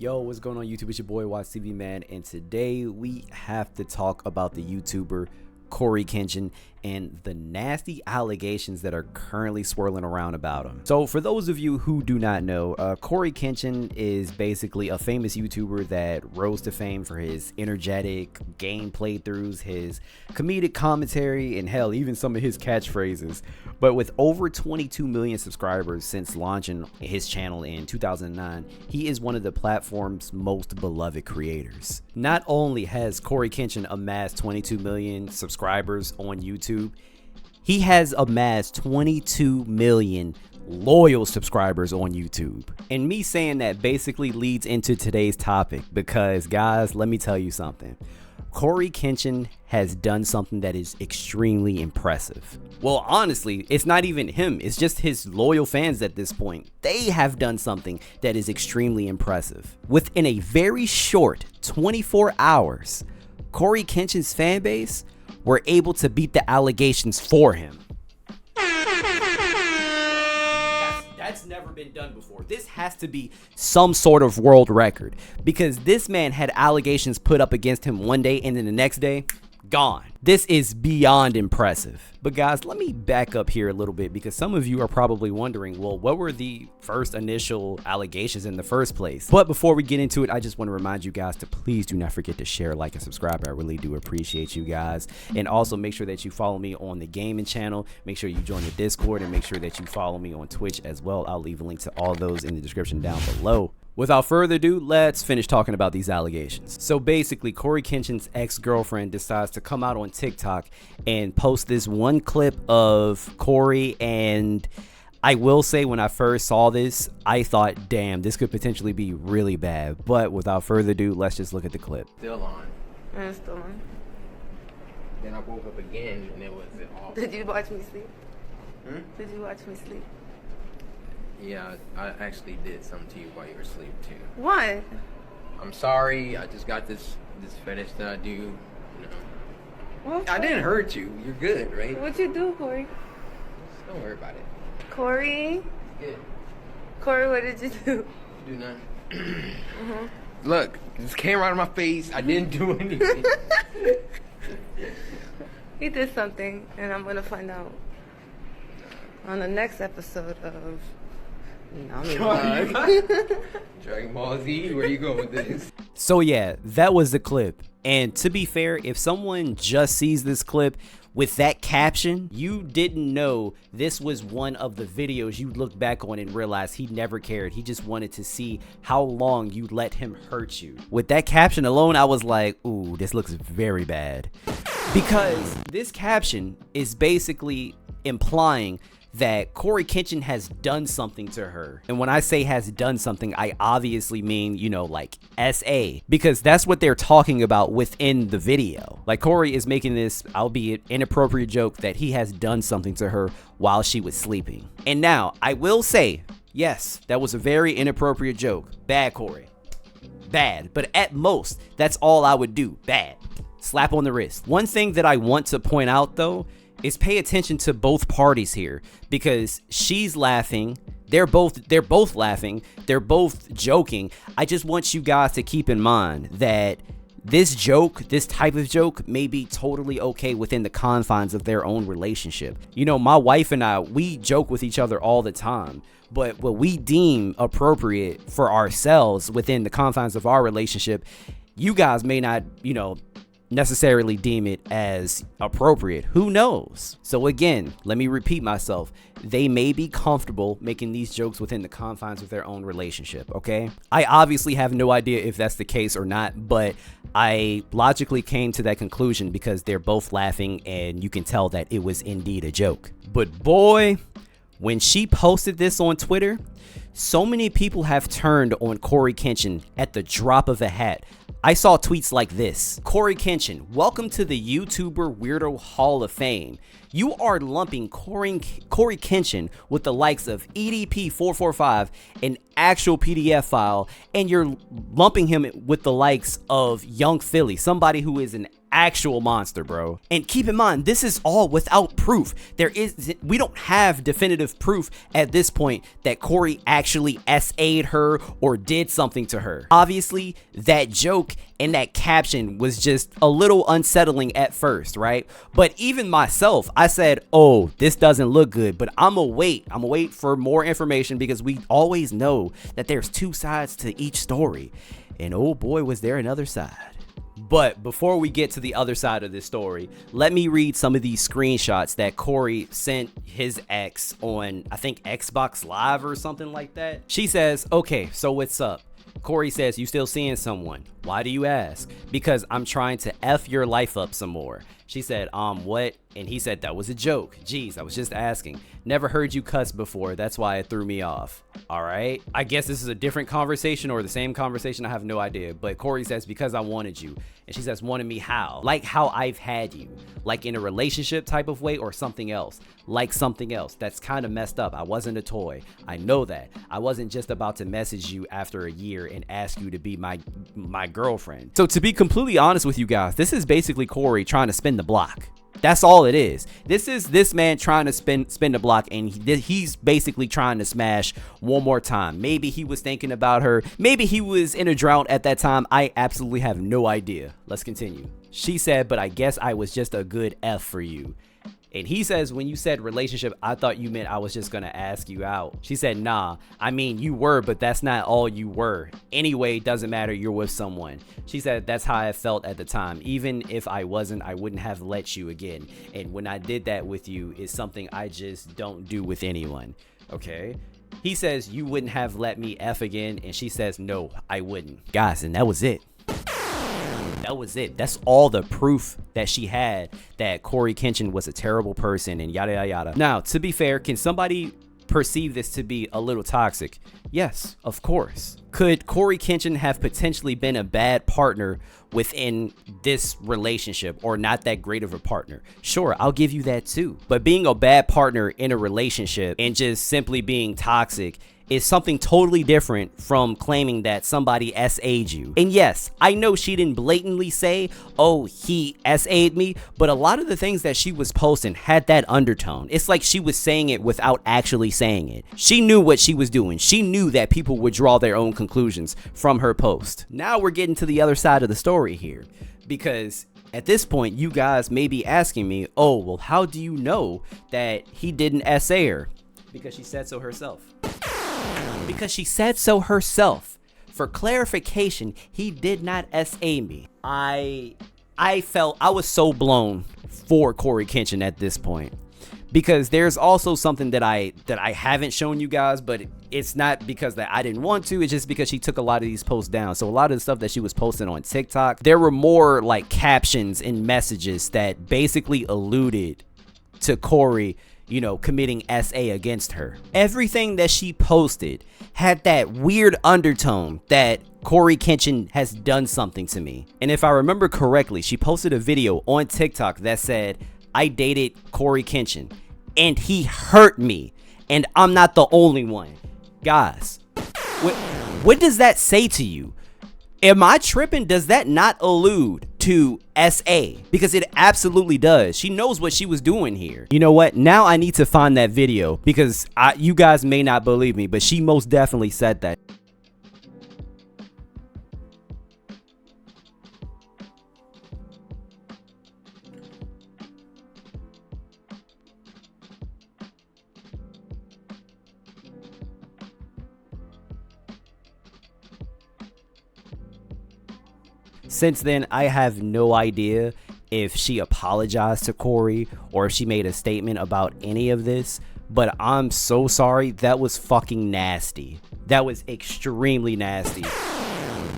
Yo, what's going on YouTube? It's your boy WattsTV, man, and today we have to talk about the YouTuber CoryxKenshin and the nasty allegations that are currently swirling around about him. So for those of you who do not know, CoryxKenshin is basically a famous YouTuber that rose to fame for his energetic game playthroughs, his comedic commentary, and hell, even some of his catchphrases. But with over 22 million subscribers since launching his channel in 2009, he is one of the platform's most beloved creators. Not only has CoryxKenshin amassed 22 million subscribers on YouTube, he has amassed 22 million loyal subscribers on YouTube. And me saying that basically leads into today's topic because, guys, let me tell you something. CoryxKenshin has done something that is extremely impressive. Well, honestly, it's not even him. It's just his loyal fans at this point. They have done something that is extremely impressive. Within a very short 24 hours, CoryxKenshin's fan base were able to beat the allegations for him. That's never been done before. This has to be some sort of world record because this man had allegations put up against him one day and then the next day, gone. This is beyond impressive. But guys, let me back up here a little bit because some of you are probably wondering, well, what were the first initial allegations in the first place? But before we get into it, I just want to remind you guys to please do not forget to share, like, and subscribe. I really do appreciate you guys. And also make sure that you follow me on the gaming channel. Make sure you join the Discord and make sure that you follow me on Twitch as well. I'll leave a link to all those in the description down below. Without further ado, let's finish talking about these allegations. So basically, CoryxKenshin's ex-girlfriend decides to come out on TikTok and post this one clip of Cory, and I will say when I first saw this, I thought, damn, this could potentially be really bad. But without further ado, let's just look at the clip. Still on. It's still on. Then I woke up again and it was off. Did you watch me sleep? Hmm? Did you watch me sleep? Yeah, I actually did something to you while you were asleep too. What? I'm sorry. I just got this fetish that I do. You know. What? I didn't hurt you. You're good, right? What'd you do, Cory? Just don't worry about it. Cory? Good. Cory, what did you do? Do nothing. Look, this came right on my face. I didn't do anything. He did something, and I'm gonna find out on the next episode of Dragon Ball Z, where you going with this? So yeah, that was the clip. And to be fair, if someone just sees this clip with that caption, you didn't know this was one of the videos you look back on and realize he never cared. He just wanted to see how long you let him hurt you. With that caption alone, I was like, ooh, this looks very bad. Because this caption is basically implying that CoryxKenshin has done something to her. And when I say has done something, I obviously mean, you know, like SA, because that's what they're talking about within the video. Like Cory is making this, albeit inappropriate, joke that he has done something to her while she was sleeping. And now I will say, yes, that was a very inappropriate joke. Bad, Cory. Bad. But at most, that's all I would do. Bad. Slap on the wrist. One thing that I want to point out though is pay attention to both parties here because she's laughing. They're both laughing. They're both joking. I just want you guys to keep in mind that this joke, this type of joke, may be totally okay within the confines of their own relationship. You know, my wife and I, we joke with each other all the time. But what we deem appropriate for ourselves within the confines of our relationship, you guys may not, you know, necessarily deem it as appropriate. Who knows? So again, let me repeat myself. They may be comfortable making these jokes within the confines of their own relationship, okay? I obviously have no idea if that's the case or not, but I logically came to that conclusion because they're both laughing and you can tell that it was indeed a joke. But boy, when she posted this on Twitter, so many people have turned on CoryxKenshin at the drop of a hat. I saw tweets like this: CoryxKenshin, welcome to the YouTuber Weirdo Hall of Fame. You are lumping CoryxKenshin with the likes of EDP445, an actual PDF file, and you're lumping him with the likes of Young Philly, somebody who is an actual monster, bro. And keep in mind, this is all without proof. We don't have definitive proof at this point that Cory actually SA'd her or did something to her. Obviously, that joke and that caption was just a little unsettling at first, right? But even myself, I said, oh, this doesn't look good, but I'm gonna wait for more information, because we always know that there's two sides to each story. And oh boy, was there another side. But before we get to the other side of this story, let me read some of these screenshots that Cory sent his ex on, I think, Xbox Live or something like that. She says, okay, so what's up? Cory says, you still seeing someone? Why do you ask? Because I'm trying to F your life up some more. She said, what? And he said, that was a joke. Jeez, I was just asking. Never heard you cuss before. That's why it threw me off. All right. I guess this is a different conversation or the same conversation. I have no idea. But Cory says, because I wanted you. And she says, wanted me how? Like how I've had you. Like in a relationship type of way or something else. Like something else. That's kind of messed up. I wasn't a toy. I know that. I wasn't just about to message you after a year and ask you to be my girlfriend. So to be completely honest with you guys, this is basically Cory trying to spin the block. That's all it is. This is this man trying to spin the block, and he's basically trying to smash one more time. Maybe he was thinking about her. Maybe he was in a drought at that time. I absolutely have no idea. Let's continue. She said, but I guess I was just a good F for you. And he says, when you said relationship, I thought you meant I was just gonna ask you out. She said, nah, I mean, you were, but that's not all you were. Anyway, doesn't matter, you're with someone. She said, that's how I felt at the time. Even if I wasn't, I wouldn't have let you again. And when I did that with you, it's something I just don't do with anyone. Okay. He says, you wouldn't have let me F again. And she says, no, I wouldn't. Guys, and that was it. That was it. That's all the proof that she had that CoryxKenshin was a terrible person and yada yada yada. Now, to be fair, can somebody perceive this to be a little toxic? Yes, of course. Could CoryxKenshin have potentially been a bad partner within this relationship, or not that great of a partner? Sure, I'll give you that too. But being a bad partner in a relationship and just simply being toxic is something totally different from claiming that somebody SA'd you. And yes, I know she didn't blatantly say, oh, he SA'd me, but a lot of the things that she was posting had that undertone. It's like she was saying it without actually saying it. She knew what she was doing. She knew that people would draw their own conclusions from her post. Now we're getting to the other side of the story here, because at this point, you guys may be asking me, oh, well, how do you know that he didn't SA her? Because she said so herself. Because she said so herself. For clarification, he did not SA me. I felt I was so blown for CoryxKenshin at this point, because there's also something that I haven't shown you guys, but it's not because that I didn't want to. It's just because she took a lot of these posts down. So a lot of the stuff that she was posting on TikTok, there were more like captions and messages that basically alluded to Cory, you know, committing SA against her. Everything that she posted had that weird undertone that CoryxKenshin has done something to me. And if I remember correctly, she posted a video on TikTok that said, I dated CoryxKenshin and he hurt me and I'm not the only one. Guys, what does that say to you? Am I tripping? Does that not allude to SA? Because it absolutely does. She knows what she was doing here. You know what? Now I need to find that video, because you guys may not believe me, but she most definitely said that. Since then, I have no idea if she apologized to Cory or if she made a statement about any of this, but I'm so sorry. That was fucking nasty. That was extremely nasty.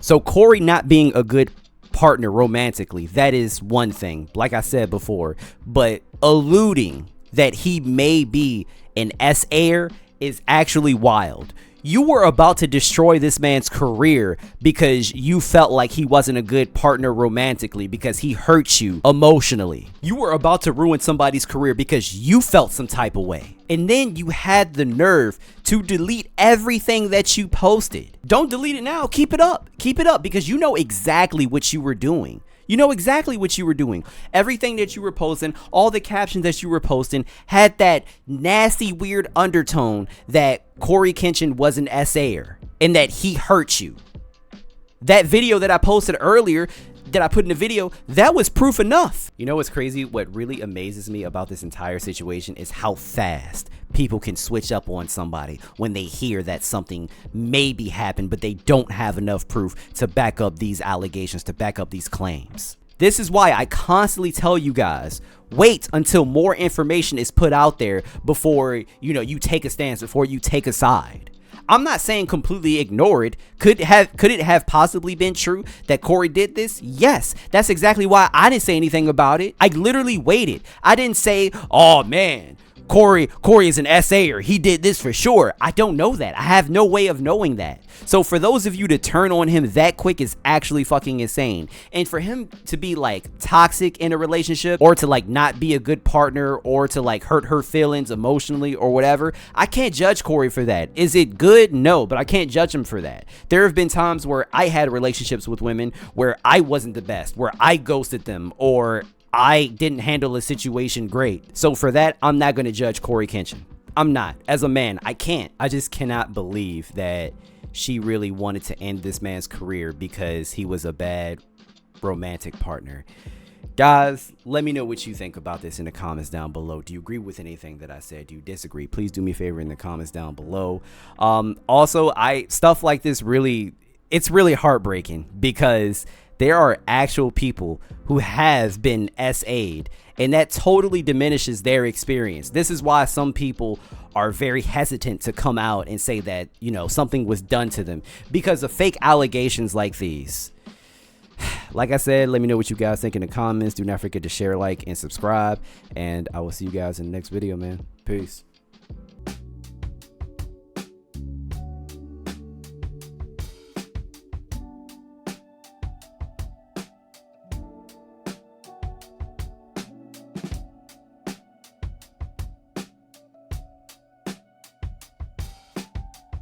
So Cory not being a good partner romantically, that is one thing, like I said before, but alluding that he may be an SA'er is actually wild. You were about to destroy this man's career because you felt like he wasn't a good partner romantically, because he hurt you emotionally. You were about to ruin somebody's career because you felt some type of way. And then you had the nerve to delete everything that you posted. Don't delete it now. Keep it up. Keep it up, because you know exactly what you were doing. You know exactly what you were doing. Everything that you were posting, all the captions that you were posting had that nasty, weird undertone that CoryxKenshin was an SAer and that he hurt you. That video that I posted earlier, that I put in the video, that was proof enough. You know what's crazy? What really amazes me about this entire situation is how fast people can switch up on somebody when they hear that something maybe happened, but they don't have enough proof to back up these allegations, to back up these claims. This is why I constantly tell you guys, wait until more information is put out there before, you take a stance, before you take a side. I'm not saying completely ignore it. Could it have possibly been true that Cory did this? Yes. That's exactly why I didn't say anything about it. I literally waited. I didn't say, oh man, Cory is an SAer. He did this for sure. I don't know that. I have no way of knowing that. So for those of you to turn on him that quick is actually fucking insane. And for him to be like toxic in a relationship, or to like not be a good partner, or to like hurt her feelings emotionally or whatever, I can't judge Cory for that. Is it good? No, but I can't judge him for that. There have been times where I had relationships with women where I wasn't the best, where I ghosted them, or I didn't handle a situation great. So for that, I'm not going to judge CoryxKenshin. I'm not. As a man, I can't. I just cannot believe that she really wanted to end this man's career because he was a bad romantic partner. Guys, let me know what you think about this in the comments down below. Do you agree with anything that I said? Do you disagree? Please do me a favor in the comments down below. Also, stuff like this it's really heartbreaking because there are actual people who have been SA'd, and that totally diminishes their experience. This is why some people are very hesitant to come out and say that, something was done to them because of fake allegations like these. Like I said, let me know what you guys think in the comments. Do not forget to share, like, and subscribe, and I will see you guys in the next video, man. Peace.